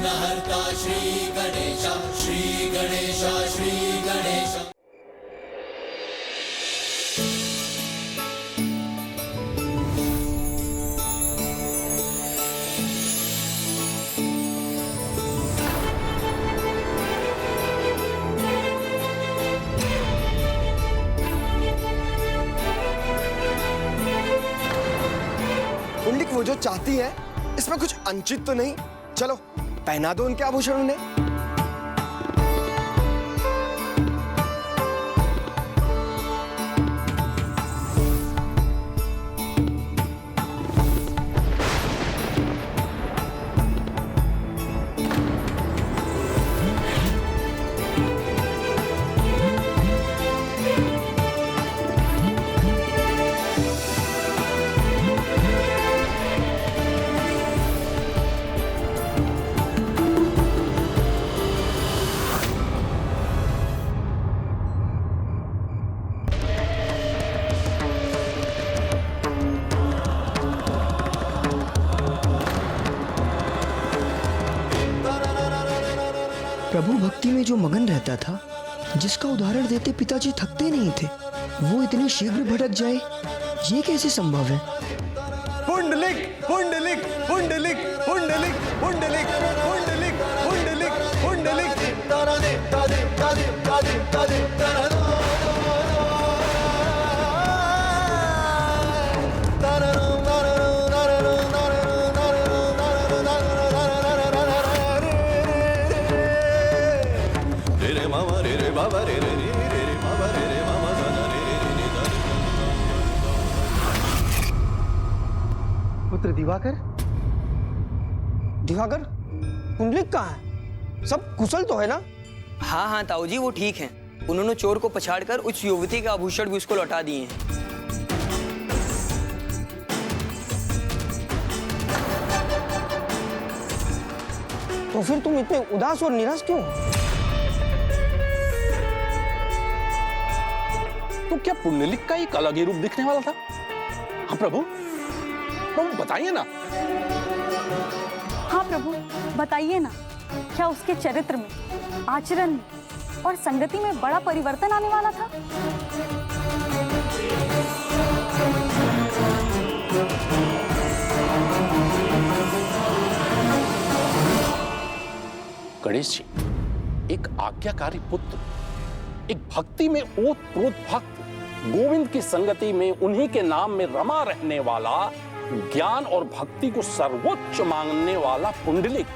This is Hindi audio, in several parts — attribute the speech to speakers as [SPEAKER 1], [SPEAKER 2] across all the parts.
[SPEAKER 1] विघ्नहर्ता श्री गणेश, श्री गणेश, श्री गणेश।
[SPEAKER 2] पुंडलिक वो जो चाहती है, इसमें कुछ अनुचित तो नहीं? चलो पहना दो उनके आभूषण उन्हें। प्रभु भक्ति में जो मगन रहता था, जिसका उदाहरण देते पिताजी थकते नहीं थे, वो इतने शीघ्र भटक जाए, ये कैसे संभव है?
[SPEAKER 3] पुंडलिक पुंडलिक पुंडलिक पुंडलिक पुंडलिक पुंडलिक पुंडलिक पुंडलिक तारा दे तादे तादे तादे तादे तारा पुत्र दिवाकर,
[SPEAKER 2] दिवाकर, पुंडलिक कहाँ है? सब कुशल तो है ना?
[SPEAKER 4] हाँ हाँ ताऊ जी, वो ठीक हैं। उन्होंने चोर को पछाड़कर उस युवती के आभूषण भी उसको लौटा दिए हैं।
[SPEAKER 2] तो फिर तुम इतने उदास और निराश क्यों?
[SPEAKER 5] तो क्या पुंडलिक का एक अलग ही रूप दिखने वाला था? हाँ प्रभु, प्रभु बताइए ना।
[SPEAKER 6] हाँ प्रभु, बताइए ना, क्या उसके चरित्र में, आचरण में और संगति में बड़ा परिवर्तन आने वाला था?
[SPEAKER 5] गणेश जी, एक आज्ञाकारी पुत्र, एक भक्ति में ओतप्रोत भक्त, गोविंद की संगति में उन्हीं के नाम में रमा रहने वाला, ज्ञान और भक्ति को सर्वोच्च मानने वाला पुंडलिक,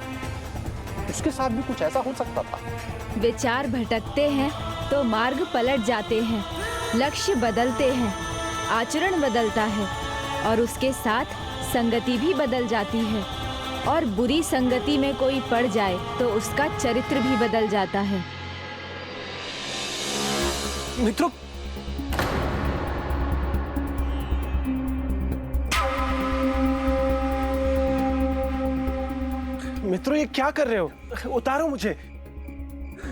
[SPEAKER 5] उसके साथ भी कुछ ऐसा हो सकता था?
[SPEAKER 7] विचार भटकते हैं तो मार्ग पलट जाते हैं, लक्ष्य बदलते हैं, आचरण बदलता है और उसके साथ संगति भी बदल जाती है। और बुरी संगति में कोई पड़ जाए तो उसका चरित्र भी बदल जाता है।
[SPEAKER 3] मित्रों, मित्रों ये क्या कर रहे हो? उतारो मुझे।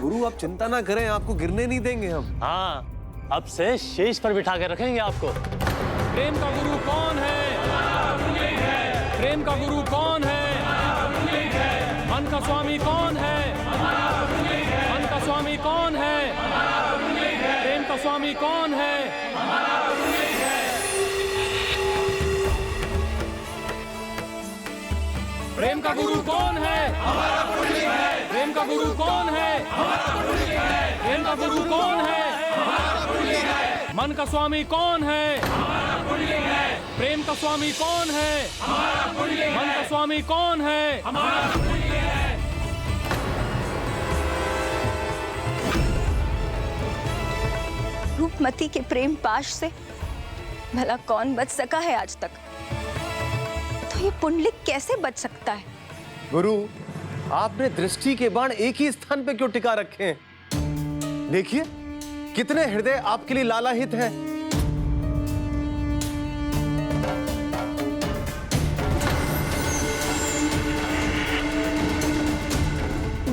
[SPEAKER 3] गुरु आप चिंता ना करें, आपको गिरने नहीं देंगे हम।
[SPEAKER 8] हाँ, अब से शेष पर बिठा के रखेंगे आपको।
[SPEAKER 9] प्रेम का गुरु कौन है? प्रेम का गुरु कौन है? मन का स्वामी कौन है? मन का स्वामी कौन है? प्रेम का स्वामी कौन है? प्रेम का गुरु कौन है? प्रेम का गुरु कौन है? प्रेम का गुरु कौन है? मन का स्वामी कौन है? प्रेम का स्वामी कौन है? मन का स्वामी कौन है?
[SPEAKER 6] रूपमती के प्रेम पाश से भला कौन बच सका है आज तक? तो ये पुंडलिक कैसे बच सकता है?
[SPEAKER 3] गुरु, आपने दृष्टि के बाण एक ही स्थान पे क्यों टिका रखे हैं? देखिए कितने हृदय आपके लिए लालाहित हैं।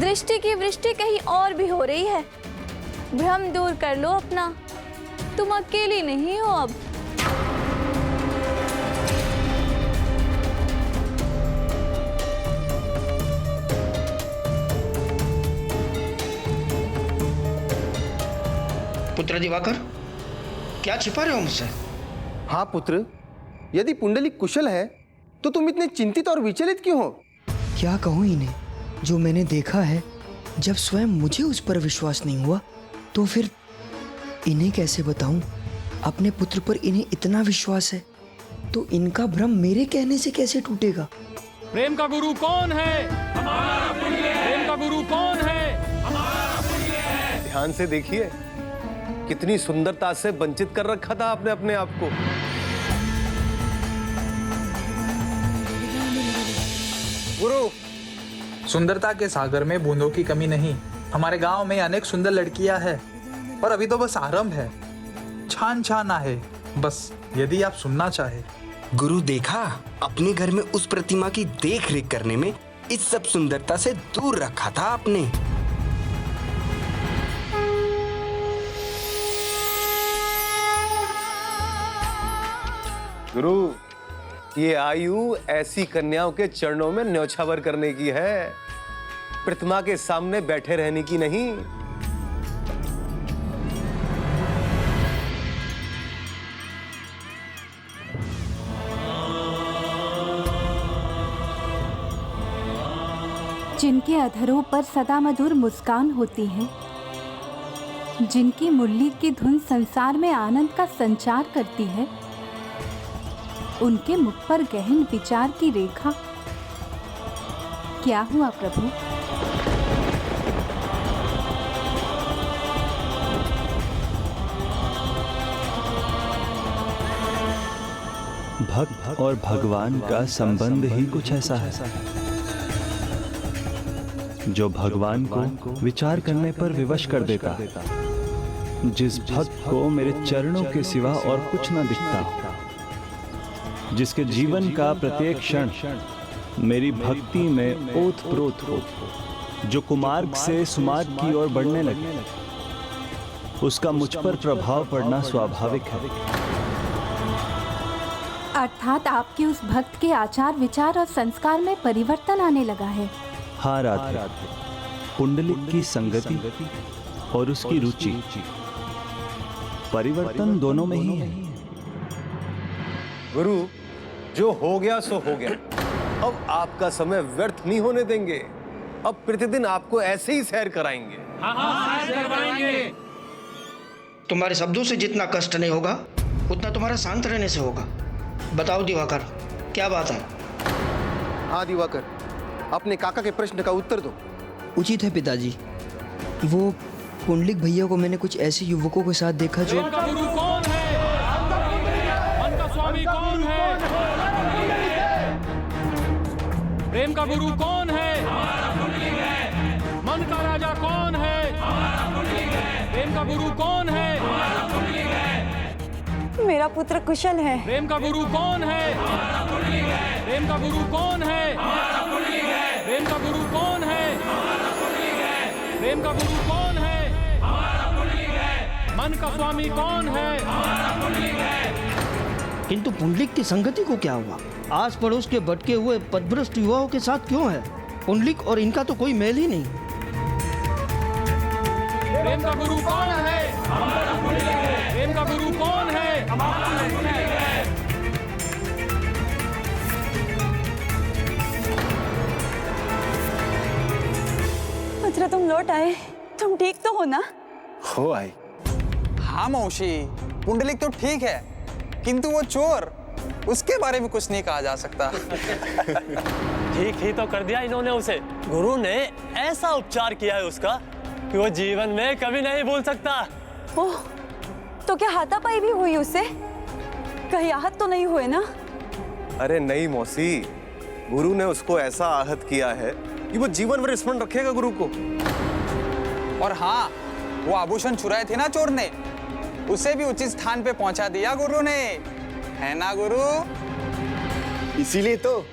[SPEAKER 6] दृष्टि की वृष्टि कहीं और भी हो रही है। भ्रम दूर कर लो अपना, तुम अकेली नहीं हो अब।
[SPEAKER 2] पुत्र दिवाकर, क्या छिपा रहे हो मुझसे?
[SPEAKER 3] हाँ पुत्र, यदि पुंडलिक कुशल है तो तुम इतने चिंतित और विचलित क्यों हो?
[SPEAKER 2] क्या कहूँ इन्हें, जो मैंने देखा है, जब स्वयं मुझे उस पर विश्वास नहीं हुआ तो फिर इन्हें कैसे बताऊं? अपने पुत्र पर इन्हें इतना विश्वास है तो इनका भ्रम मेरे कहने से कैसे टूटेगा?
[SPEAKER 9] प्रेम का गुरु कौन है? हमारा पुण्य है। प्रेम का गुरु कौन है? हमारा पुण्य है।
[SPEAKER 3] ध्यान से देखिए, कितनी सुंदरता से वंचित कर रखा था आपने अपने आप को।
[SPEAKER 10] गुरु, सुंदरता के सागर में बूंदों की कमी नहीं। हमारे गांव में अनेक सुंदर लड़कियां हैं और अभी तो बस आरंभ है, छान छान है बस, यदि आप सुनना चाहे।
[SPEAKER 11] गुरु, देखा, अपने घर में उस प्रतिमा की देख रेख करने में इस सब सुंदरता से दूर रखा था आपने।
[SPEAKER 3] गुरु, ये आयु ऐसी कन्याओं के चरणों में न्योछावर करने की है, प्रतिमा के सामने बैठे रहने की नहीं।
[SPEAKER 12] जिनके अधरों पर सदा मधुर मुस्कान होती है, जिनकी मुरली की धुन संसार में आनंद का संचार करती है, उनके मुख पर गहन विचार की रेखा। क्या हुआ प्रभु?
[SPEAKER 13] भक्त और भगवान का संबंध ही कुछ ऐसा है जो भगवान को विचार करने पर विवश कर देता है। जिस भक्त को मेरे चरणों के सिवा और कुछ न दिखता, जिसके जीवन का प्रत्येक क्षण मेरी भक्ति में ओतप्रोत हो, जो कुमार्ग से सुमार्ग की ओर बढ़ने लगे, उसका मुझ पर प्रभाव पड़ना स्वाभाविक है।
[SPEAKER 12] अर्थात आपके उस भक्त के आचार विचार और संस्कार में परिवर्तन आने लगा है।
[SPEAKER 13] हाँ राधे, पुंडलिक की संगति और उसकी रुचि, परिवर्तन दोनों में ही है।
[SPEAKER 3] गुरु, जो हो गया सो हो गया, अब आपका समय व्यर्थ नहीं होने देंगे। अब प्रतिदिन आपको ऐसे ही सैर कराएंगे।
[SPEAKER 9] हाँ, सैर करवाएंगे।
[SPEAKER 2] तुम्हारे शब्दों से जितना कष्ट नहीं होगा उतना तुम्हारा शांत रहने से होगा। बताओ दिवाकर, क्या बात है?
[SPEAKER 3] हाँ दिवाकर, अपने काका के प्रश्न का उत्तर दो।
[SPEAKER 2] उचित है पिताजी। वो पुंडलिक भैया को मैंने कुछ ऐसे युवकों के साथ देखा जो...
[SPEAKER 9] प्रेम का गुरु कौन है? मन का स्वामी कौन है? प्रेम का गुरु कौन है? मन का राजा कौन है? प्रेम का गुरु कौन है?
[SPEAKER 14] मेरा पुत्र कुशल है।
[SPEAKER 9] प्रेम का गुरु कौन है? प्रेम का गुरु कौन है? प्रेम का गुरु कौन है? प्रेम का गुरु कौन है? मन का स्वामी कौन है?
[SPEAKER 15] किंतु पुंडलिक की संगति को क्या हुआ? आस पड़ोस के भटके हुए पदभ्रष्ट युवाओं के साथ क्यों है? पुंडलिक और इनका तो कोई मेल ही नहीं।
[SPEAKER 9] प्रेम का गुरु कौन है? प्रेम का गुरु कौन है?
[SPEAKER 14] पुत्र, तुम लौट आए। तुम ठीक तो हो ना?
[SPEAKER 3] हो आई।
[SPEAKER 10] हाँ मौसी, पुंडलिक तो ठीक है, किंतु वो चोर, उसके बारे में कुछ नहीं कहा जा सकता।
[SPEAKER 8] ठीक ही तो कर दिया इन्होंने उसे। गुरु ने ऐसा उपचार किया है उसका कि वो जीवन में कभी नहीं भूल सकता।
[SPEAKER 14] ओह, तो क्या हाथापाई भी हुई उससे? कहीं आहत तो नहीं हुए ना?
[SPEAKER 3] अरे नहीं मौसी, गुरु ने उसको ऐसा आहत किया है कि वो जीवन भर स्मरण रखेगा गुरु को।
[SPEAKER 10] और हाँ, वो आभूषण चुराए थे ना चोर ने, उसे भी उचित स्थान पे पहुंचा दिया गुरु ने, है ना गुरु?
[SPEAKER 11] इसीलिए तो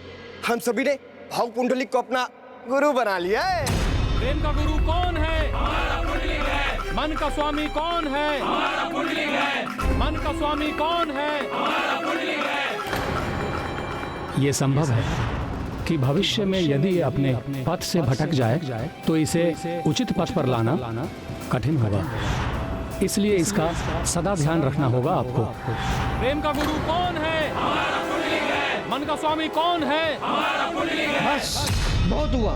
[SPEAKER 11] हम सभी ने भाव पुंडलिक को अपना गुरु बना लिया है।
[SPEAKER 9] प्रेम का गुरु कौन है? मन का स्वामी कौन है? मन का स्वामी कौन है?
[SPEAKER 16] ये संभव है कि भविष्य में यदि ये अपने पथ से भटक जाए तो इसे उचित पथ पर लाना कठिन होगा। इसलिए इसका सदा ध्यान रखना होगा आपको।
[SPEAKER 9] प्रेम का गुरु कौन है? हमारा पुंडलिक है। मन का स्वामी कौन है? हमारा पुंडलिक है।
[SPEAKER 15] बस बहुत हुआ।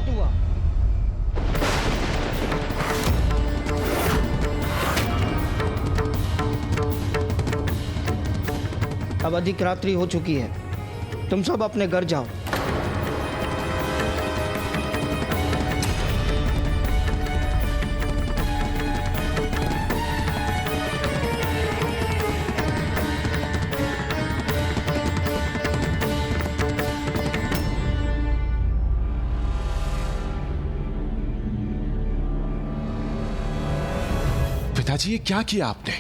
[SPEAKER 15] अब अधिक रात्रि हो चुकी है, तुम सब अपने घर जाओ।
[SPEAKER 17] पिताजी, ये क्या किया आपने?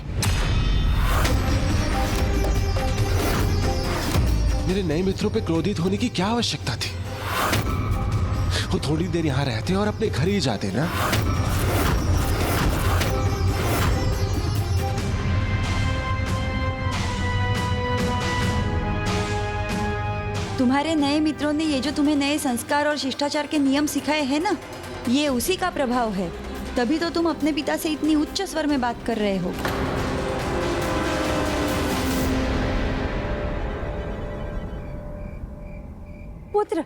[SPEAKER 17] मेरे नए मित्रों पे क्रोधित होने की क्या आवश्यकता थी? वो थोड़ी देर यहां रहते और अपने घर ही जाते ना।
[SPEAKER 14] तुम्हारे नए मित्रों ने ये जो तुम्हें नए संस्कार और शिष्टाचार के नियम सिखाए हैं ना, ये उसी का प्रभाव है। तभी तो तुम अपने पिता से इतनी उच्च स्वर में बात कर रहे हो। पुत्र,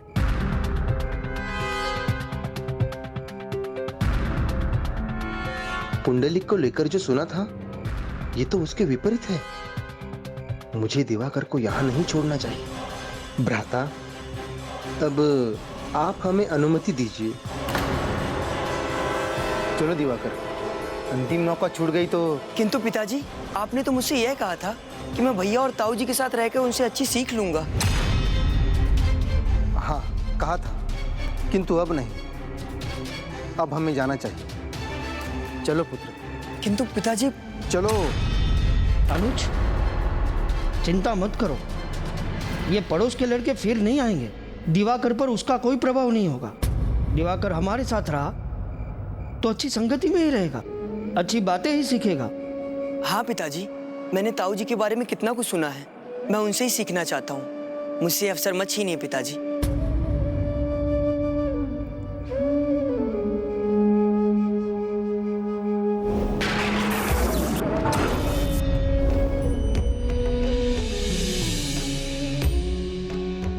[SPEAKER 11] पुंडलिक को लेकर जो सुना था, ये तो उसके विपरीत है। मुझे दिवाकर को यहाँ नहीं छोड़ना चाहिए। भ्राता, अब आप हमें अनुमति दीजिए।
[SPEAKER 2] चलो दिवाकर, अंतिम मौका छूट गई तो।
[SPEAKER 4] किंतु पिताजी, आपने तो मुझसे यह कहा था कि मैं भैया और ताऊ जी के साथ रहकर उनसे अच्छी सीख लूंगा।
[SPEAKER 2] हाँ, कहा था, किंतु अब नहीं। अब हमें जाना चाहिए। चलो पुत्र।
[SPEAKER 4] किंतु पिताजी।
[SPEAKER 2] चलो। अनुज, चिंता मत करो, ये पड़ोस के लड़के फिर नहीं आएंगे। दिवाकर पर उसका कोई प्रभाव नहीं होगा। दिवाकर हमारे साथ रहा तो अच्छी संगति में ही रहेगा, अच्छी बातें ही सीखेगा।
[SPEAKER 4] हाँ पिताजी, मैंने ताऊ जी के बारे में कितना कुछ सुना है। मैं उनसे ही सीखना चाहता हूँ। मुझसे अवसर मत छीनिए पिताजी।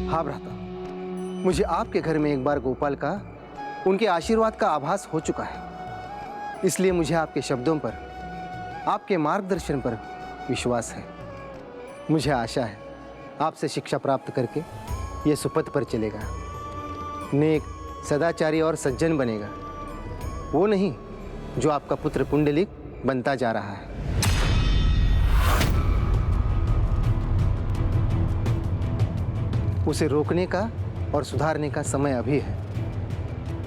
[SPEAKER 2] हाँ भ्राता, मुझे आपके घर में एक बार गोपाल का, उनके आशीर्वाद का आभास हो चुका है। इसलिए मुझे आपके शब्दों पर, आपके मार्गदर्शन पर विश्वास है। मुझे आशा है आपसे शिक्षा प्राप्त करके ये सुपथ पर चलेगा, नेक, सदाचारी और सज्जन बनेगा। वो नहीं जो आपका पुत्र पुंडलिक बनता जा रहा है। उसे रोकने का और सुधारने का समय अभी है,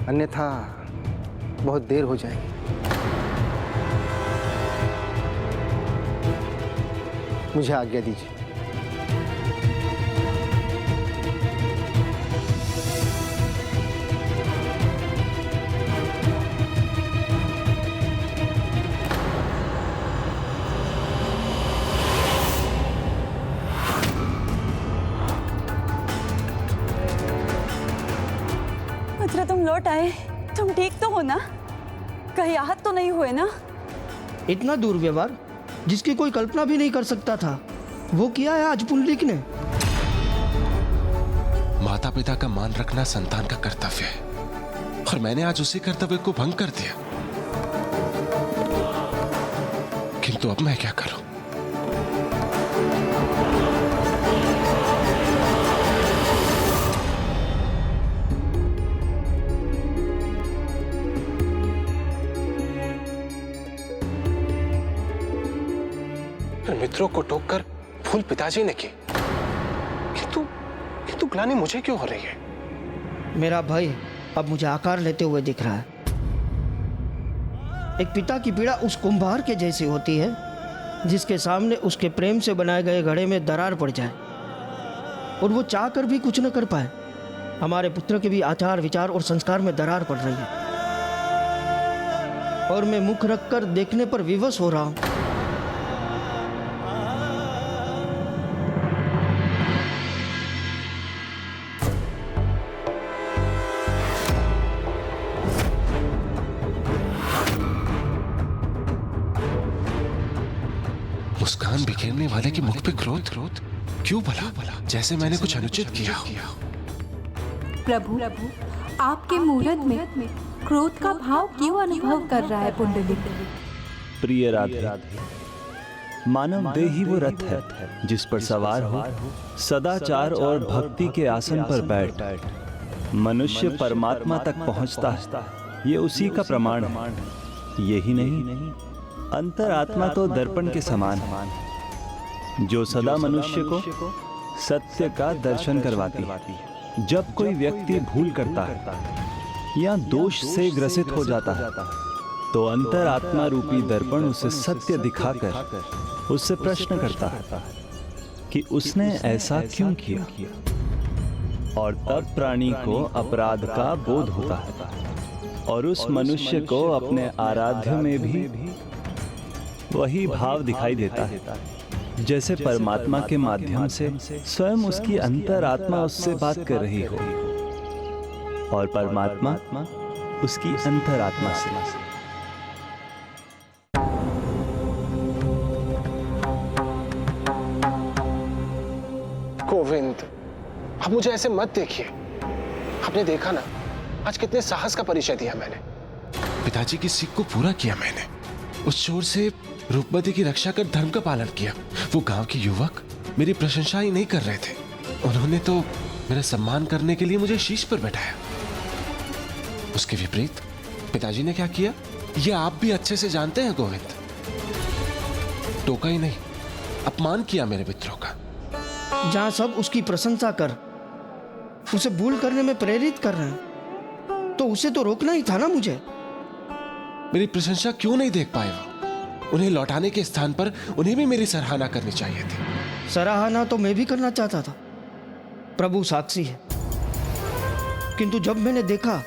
[SPEAKER 2] अन्यथा बहुत देर हो जाएगी। मुझे आज्ञा दीजिए।
[SPEAKER 14] पुत्र, तुम लौट आए। तुम ठीक तो हो ना? कहीं आहत तो नहीं हुए ना?
[SPEAKER 15] इतना दुर्व्यवहार जिसकी कोई कल्पना भी नहीं कर सकता था, वो किया है आज पुंडलिक ने।
[SPEAKER 17] माता पिता का मान रखना संतान का कर्तव्य है, और मैंने आज उसी कर्तव्य को भंग कर दिया। किंतु अब मैं क्या करूं? मित्रों को टोककर भूल पिताजी ने की, किंतु ग्लानि मुझे क्यों हो रही है?
[SPEAKER 15] मेरा भाई अब मुझे आकार लेते हुए दिख रहा है। एक पिता की पीड़ा उस कुंभार के जैसी होती है जिसके सामने उसके प्रेम से बनाए गए घड़े में दरार पड़ जाए और वो चाह कर भी कुछ न कर पाए। हमारे पुत्र के भी आचार, विचार और संस्कार में दरार पड़ रही है और मैं मुख रखकर देखने पर विवश हो रहा हूं।
[SPEAKER 17] मुस्कान बिखेरने वाले के मुख पे क्रोध क्यों भला जैसे मैंने कुछ अनुचित किया हो।
[SPEAKER 12] प्रभु आपके मूरत में क्रोध का भाव क्यों अनुभव कर रहा है पुंडलिक?
[SPEAKER 13] प्रिय राधे, मानव देह ही वो रथ है जिस पर सवार हो सदाचार और भक्ति के आसन पर बैठ मनुष्य परमात्मा तक पहुंचता है। ये उसी का प्रमाण है। यही नहीं, अंतरात्मा तो दर्पण के समान है जो सदा मनुष्य को सत्य का दर्शन करवाती है। जब कोई व्यक्ति भूल करता है या दोष से ग्रसित हो जाता है तो अंतरात्मा रूपी दर्पण उसे सत्य दिखाकर उससे प्रश्न करता है कि उसने ऐसा क्यों किया, और तब प्राणी को अपराध का बोध होता है और उस मनुष्य को अपने आराध्य में भी वही भाव दिखाई देता है जैसे परमात्मा के माध्यम से स्वयं उसकी अंतरात्मा उससे बात कर रही हो और परमात्मा उसकी अंतरात्मा से।
[SPEAKER 17] गोविंद, अब मुझे ऐसे मत देखिए। आपने देखा ना आज कितने साहस का परिचय दिया मैंने। पिताजी की सीख को पूरा किया मैंने। उस चोर से रूपमती की रक्षा कर धर्म का पालन किया। वो गांव के युवक मेरी प्रशंसा ही नहीं कर रहे थे, उन्होंने तो मेरा सम्मान करने के लिए मुझे शीश पर बैठाया। उसके विपरीत पिताजी ने क्या किया ये आप भी अच्छे से जानते हैं गोविंद। टोका ही नहीं, अपमान किया मेरे मित्रों का।
[SPEAKER 15] जहां सब उसकी प्रशंसा कर उसे भूल करने में प्रेरित कर रहे हैं तो उसे तो रोकना ही था ना मुझे।
[SPEAKER 17] मेरी प्रशंसा क्यों नहीं देख पाए वो? उन्हें लौटाने के स्थान पर उन्हें भी मेरी सराहना करनी चाहिए थी।
[SPEAKER 15] सराहना तो मैं भी करना चाहता था, प्रभु साक्षी है। किंतु जब मैंने देखा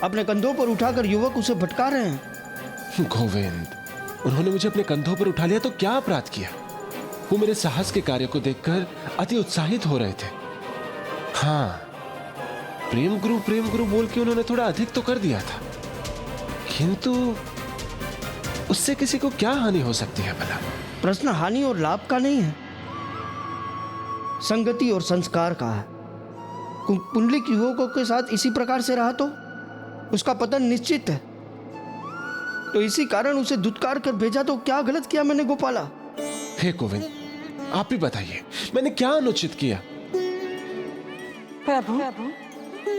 [SPEAKER 15] अपने कंधों पर उठाकर युवक उसे भटका रहे हैं।
[SPEAKER 17] गोविंद, उन्होंने मुझे अपने कंधों पर उठा लिया तो क्या अपराध किया? वो मेरे साहस के कार्य को देखकर अति उत्साहित हो रहे थे। हाँ, प्रेम गुरु बोल के उन्होंने थोड़ा अधिक तो कर दिया था, किंतु उससे किसी को क्या हानि हो सकती है भला?
[SPEAKER 15] प्रश्न हानि और लाभ का नहीं है, संगति और संस्कार का है। पुंडलिक युवकों के साथ इसी प्रकार से रहा तो उसका पतन निश्चित है। तो इसी कारण उसे दुत्कार कर भेजा तो क्या गलत किया मैंने गोपाला?
[SPEAKER 17] हे गोविंद, आप ही बताइए मैंने क्या अनुचित किया?
[SPEAKER 18] प्रभु,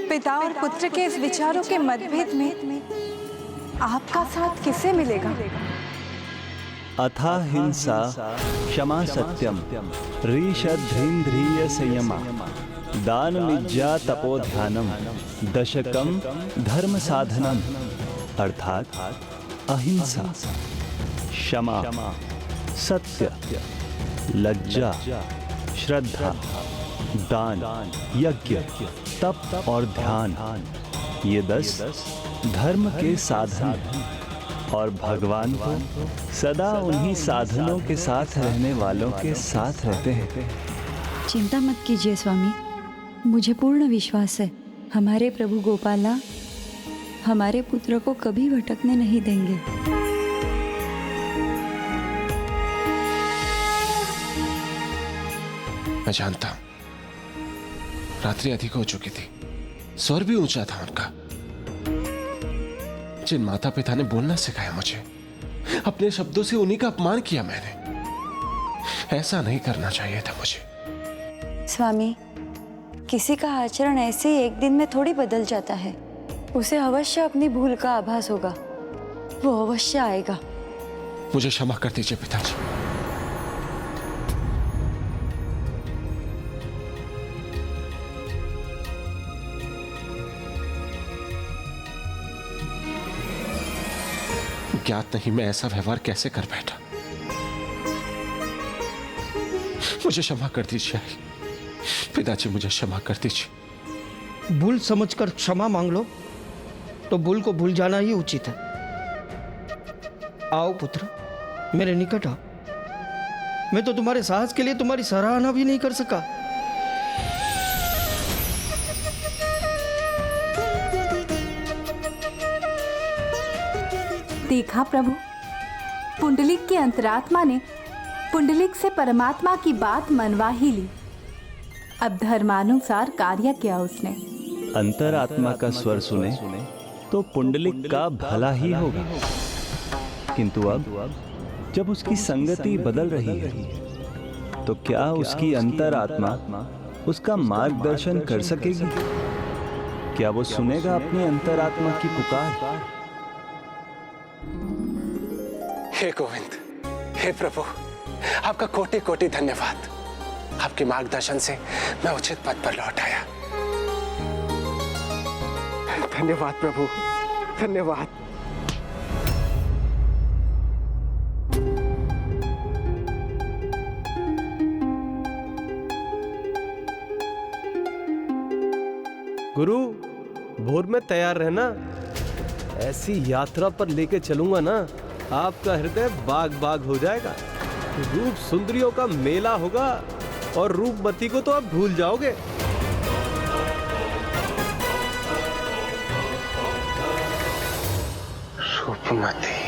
[SPEAKER 18] पिता और पुत्र के इस विचारों के मतभेद में आपका साथ किसे मिलेगा?
[SPEAKER 13] अथा हिंसा क्षमा सत्यम ऋषध्रीन्द्रिय संयमा दान मिज्जा तपो ध्यानम दशकम धर्म साधनम। अर्थात अहिंसा, क्षमा, सत्य, लज्जा, श्रद्धा, दान, यज्ञ, तप और ध्यान, ये 10 धर्म के साधन हैं और भगवान को सदा उन्हीं साधनों के साथ रहने वालों के साथ रहते हैं।
[SPEAKER 14] चिंता मत कीजिए स्वामी, मुझे पूर्ण विश्वास है हमारे प्रभु गोपाला हमारे पुत्र को कभी भटकने नहीं देंगे।
[SPEAKER 17] मैं जानता हूं, रात्रि अधिक हो चुकी थी, स्वर भी ऊंचा था उनका। जिन माता पिता ने बोलना सिखाया मुझे, अपने शब्दों से उन्हीं का अपमान किया मैंने। ऐसा नहीं करना चाहिए था मुझे।
[SPEAKER 14] स्वामी, किसी का आचरण ऐसे ही एक दिन में थोड़ी बदल जाता है। उसे अवश्य अपनी भूल का आभास होगा, वो अवश्य आएगा।
[SPEAKER 17] मुझे क्षमा कर दीजिए पिताजी। ज्ञात नहीं मैं ऐसा व्यवहार कैसे कर बैठा। मुझे क्षमा कर दीजिए पिताजी, मुझे क्षमा कर दीजिए।
[SPEAKER 15] भूल समझकर क्षमा मांग लो तो भूल को भूल जाना ही उचित है। आओ पुत्र, मेरे निकट आओ। मैं तो तुम्हारे साहस के लिए तुम्हारी सराहना भी नहीं कर सका।
[SPEAKER 12] देखा प्रभु, पुंडलिक की अंतरात्मा ने पुंडलिक से परमात्मा की बात मनवा ही ली। अब धर्मानुसार कार्य किया उसने।
[SPEAKER 13] अंतरात्मा का स्वर सुने तो पुंडलिक का भला ही होगा, किंतु अब जब उसकी संगति बदल रही है तो क्या उसकी अंतरात्मा उसका मार्गदर्शन कर सकेगी? क्या वो सुनेगा अपनी अंतरात्मा की पुकार?
[SPEAKER 17] हे गोविंद, हे प्रभु, आपका कोटि कोटि धन्यवाद। आपके मार्गदर्शन से मैं उचित पद पर लौट आया। धन्यवाद प्रभु, धन्यवाद।
[SPEAKER 3] गुरु, भोर में तैयार रहना। ऐसी यात्रा पर लेके चलूंगा ना, आपका हृदय बाग बाग हो जाएगा। रूप सुंदरियों का मेला होगा और रूपमती को तो आप भूल जाओगे।
[SPEAKER 17] रूपमती,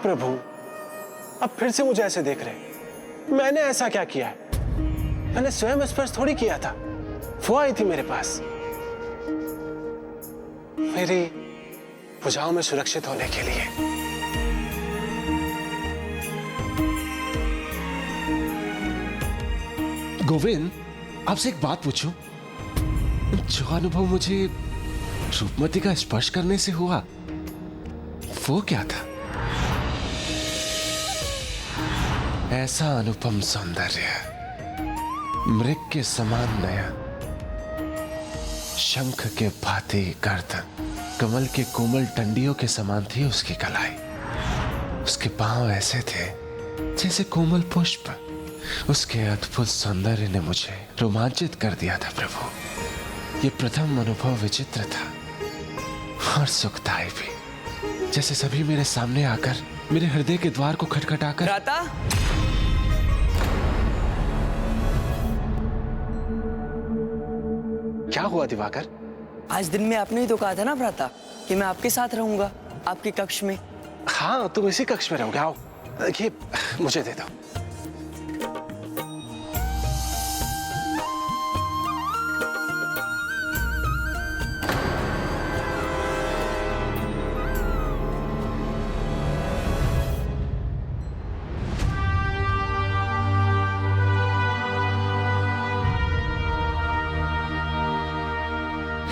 [SPEAKER 17] प्रभु, अब फिर से मुझे ऐसे देख रहे? मैंने ऐसा क्या किया है? मैंने स्वयं स्पर्श थोड़ी किया था। वो आई थी मेरे पास मेरी भुजाओं में सुरक्षित होने के लिए। गोविंद, आपसे एक बात पूछूं? जो अनुभव मुझे रूपमती का स्पर्श करने से हुआ, वो क्या था? ऐसा अनुपम सौंदर्य, मृग के समान नयन, शंख के भांति गर्दन, कमल के कोमल टंडियों के समान थी उसकी कलाई। उसके पांव ऐसे थे जैसे कोमल पुष्प। उसके अद्भुत सौंदर्य ने मुझे रोमांचित कर दिया था प्रभु। ये प्रथम अनुभव विचित्र था और सुखदायी भी, जैसे सभी मेरे सामने आकर मेरे हृदय के द्वार को खटखटाकर।
[SPEAKER 4] भ्राता,
[SPEAKER 17] क्या हुआ दिवाकर?
[SPEAKER 4] आज दिन में आपने ही तो कहा था ना भ्राता कि मैं आपके साथ रहूंगा, आपके कक्ष में।
[SPEAKER 17] हाँ, तुम इसी कक्ष में रहोगे। आओ, ये मुझे दे दो।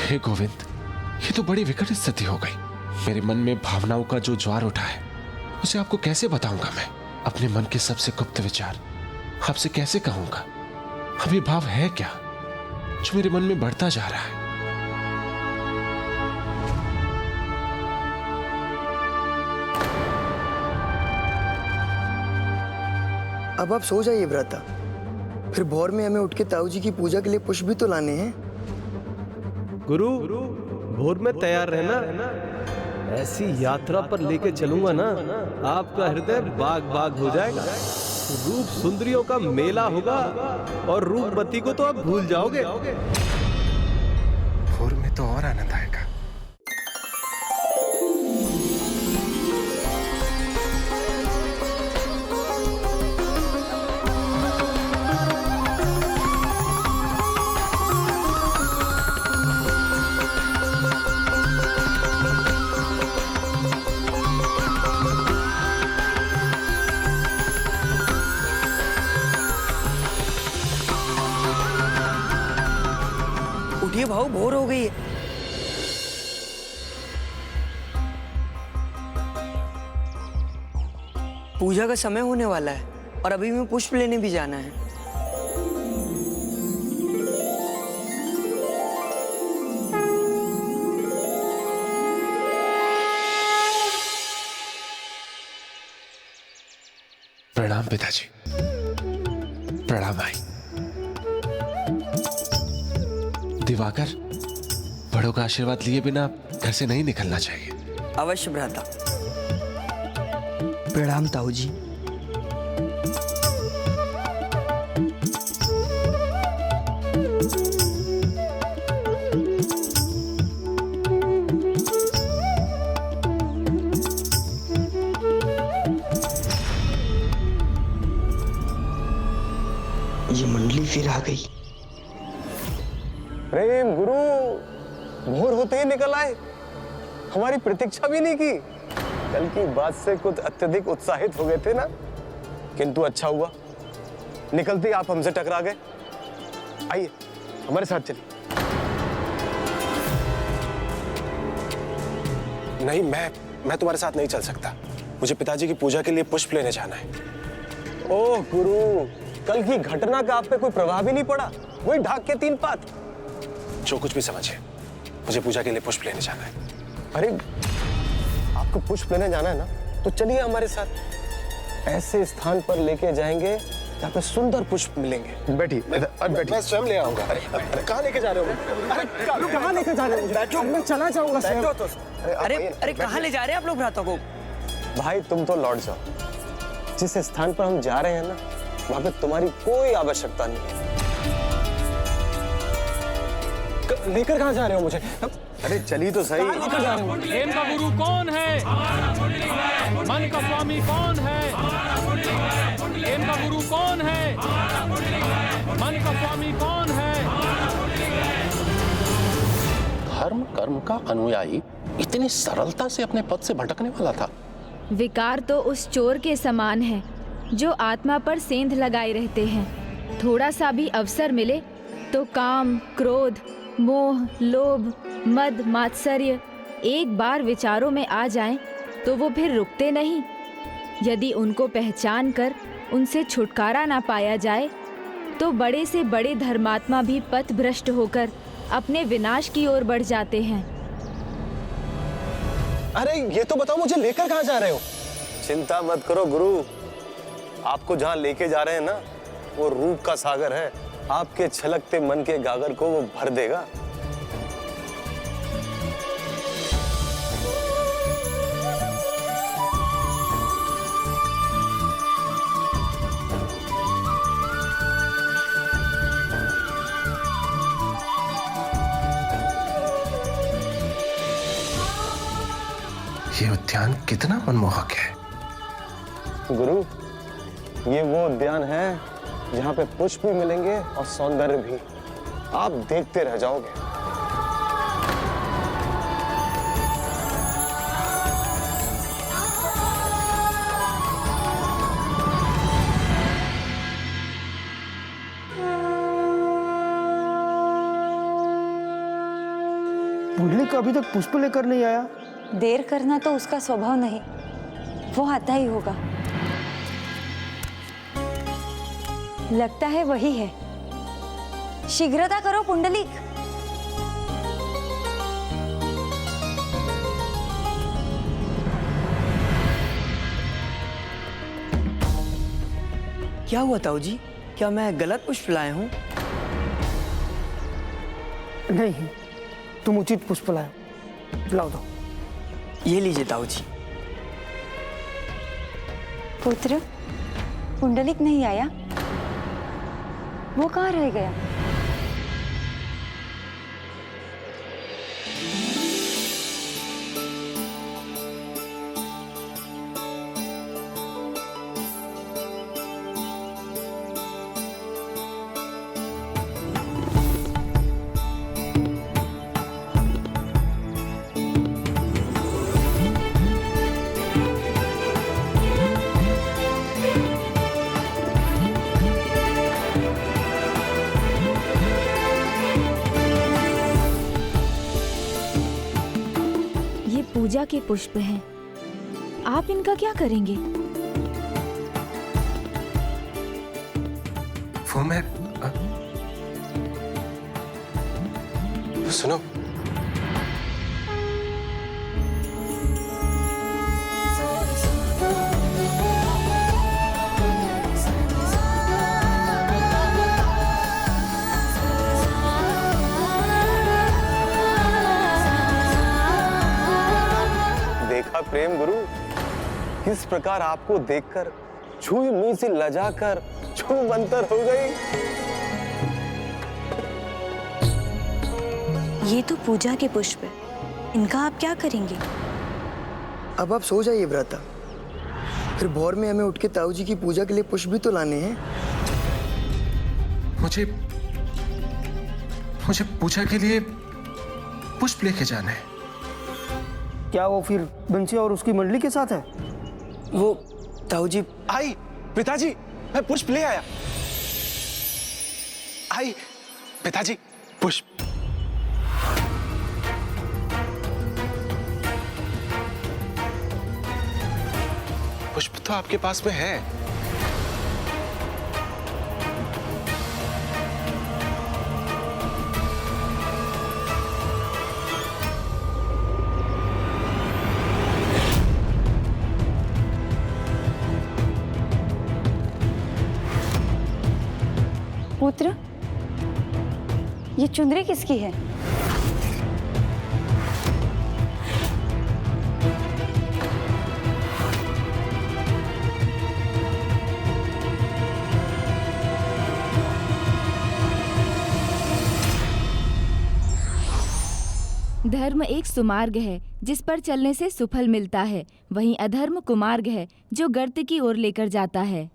[SPEAKER 17] हे गोविंद, ये तो बड़ी विकट स्थिति हो गई। मेरे मन में भावनाओं का जो ज्वार उठा है, उसे आपको कैसे बताऊंगा मैं? अपने मन के सबसे गुप्त विचार आपसे कैसे कहूंगा? अभी भाव है क्या जो मेरे मन में बढ़ता जा रहा है?
[SPEAKER 4] अब आप सो जाइए भ्राता, फिर भोर में हमें उठ के ताऊ जी की पूजा के लिए पुष्प भी तो लाने हैं।
[SPEAKER 3] गुरु, भोर में तैयार रहना। ऐसी यात्रा पर लेके चलूंगा ना, आपका हृदय बाग बाग हो जाएगा। रूप सुंदरियों का मेला होगा और रूपमती को तो आप भूल जाओगे।
[SPEAKER 17] भोर में तो और आनंद आएगा।
[SPEAKER 4] उठिए भाऊ, भोर हो गई है। पूजा का समय होने वाला है और अभी मैं पुष्प लेने भी जाना है।
[SPEAKER 17] प्रणाम पिताजी। प्रणाम आई। दिवाकर, बड़ों का आशीर्वाद लिए बिना घर से नहीं निकलना चाहिए।
[SPEAKER 4] अवश्य भ्राता।
[SPEAKER 2] प्रणाम ताऊ जी।
[SPEAKER 4] ये मंडली फिर आ गई।
[SPEAKER 19] प्रेम गुरु भोर होते ही निकल आए, हमारी प्रतीक्षा भी नहीं की। कल की बात से कुछ अत्यधिक उत्साहित हो गए थे ना, किंतु अच्छा हुआ निकलते ही आप हमसे टकरा गए। आइए हमारे साथ चलिए। नहीं, मैं तुम्हारे साथ नहीं चल सकता। मुझे पिताजी की पूजा के लिए पुष्प लेने जाना है। ओह गुरु, कल की घटना का आप पे कोई प्रभाव ही नहीं पड़ा? वही ढाक के 3 पात। जो कुछ भी समझे, मुझे पूजा के लिए पुष्प लेने जाना है। अरे आपको पुष्प लेने जाना है ना, तो चलिए हमारे साथ। ऐसे स्थान पर लेके जाएंगे जहाँ पे सुंदर पुष्प मिलेंगे। बैठिए, बैठिए। मैं स्वयं ले आऊंगा। अरे कहाँ लेके जा रहे हो? अरे कहाँ लेके जा रहे हो? बैठो, मैं चला जाऊंगा स्वयं।
[SPEAKER 4] अरे कहाँ ले जा रहे हैं आप लोग भ्राता को?
[SPEAKER 19] भाई तुम तो लौट जाओ। जिस स्थान पर हम जा रहे हैं ना, वहां पे तुम्हारी कोई आवश्यकता नहीं है। लेकर कहाँ जा रहे हो मुझे? अरे चलिए तो सही। लेकर जा रहे हो?
[SPEAKER 9] प्रेम का गुरु कौन है? मन का स्वामी कौन है? प्रेम का गुरु कौन है? मन का स्वामी कौन है?
[SPEAKER 5] धर्म कर्म का अनुयायी इतनी सरलता से अपने पद से भटकने वाला था?
[SPEAKER 7] विकार तो उस चोर के समान है जो आत्मा पर सेंध लगाए रहते हैं। थोड़ा सा भी अवसर मिले तो काम, क्रोध, मोह, लोभ, मद, मात्सर्य एक बार विचारों में आ जाएं तो वो फिर रुकते नहीं। यदि उनको पहचान कर उनसे छुटकारा ना पाया जाए तो बड़े से बड़े धर्मात्मा भी पथ भ्रष्ट होकर अपने विनाश की ओर बढ़ जाते हैं।
[SPEAKER 19] अरे ये तो बताओ, मुझे लेकर कहाँ जा रहे हो? चिंता मत करो गुरु, आपको जहाँ लेके जा रहे हैं ना, वो रूप का सागर है। आपके छलकते मन के गागर को वो भर देगा। ये उद्यान कितना मनमोहक है। गुरु, ये वो उद्यान है जहाँ पे पुष्प भी मिलेंगे और सौंदर्य भी। आप देखते रह जाओगे।
[SPEAKER 15] पुंडलिक अभी तक पुष्प लेकर नहीं आया।
[SPEAKER 18] देर करना तो उसका स्वभाव नहीं, वो आता ही होगा। लगता है वही है। शीघ्रता करो पुंडलिक।
[SPEAKER 4] क्या हुआ ताऊ जी? क्या मैं गलत पुष्प लाया हूँ?
[SPEAKER 15] नहीं, तुम उचित पुष्प लाए। लाओ दो।
[SPEAKER 4] ये लीजिए ताऊ जी।
[SPEAKER 18] पुत्र, पुंडलिक नहीं आया? वो कहाँ रह गया?
[SPEAKER 7] पूजा के पुष्प हैं। आप इनका क्या करेंगे?
[SPEAKER 19] वो मैं सुनो, प्रेम गुरु, किस प्रकार आपको देखकर छुई मुई से लजा कर छू मंतर हो गई।
[SPEAKER 6] ये तो पूजा के पुष्प है, इनका आप क्या करेंगे?
[SPEAKER 4] अब आप सो जाइए भ्राता, फिर भोर में हमें उठ के ताऊ जी की पूजा के लिए पुष्प भी तो लाने हैं।
[SPEAKER 17] मुझे पूजा के लिए पुष्प लेके जाना है।
[SPEAKER 15] क्या वो फिर बंसी और उसकी मंडली के साथ है?
[SPEAKER 4] वो ताऊ जी।
[SPEAKER 19] आई पिताजी, मैं पुष्प ले आया। आई पिताजी, पुष्प। पुष्प तो आपके पास में है।
[SPEAKER 14] पुत्र, ये चुंदरी किसकी है?
[SPEAKER 7] धर्म एक सुमार्ग है जिस पर चलने से सुफल मिलता है, वहीं अधर्म कुमार्ग है जो गर्त की ओर लेकर जाता है।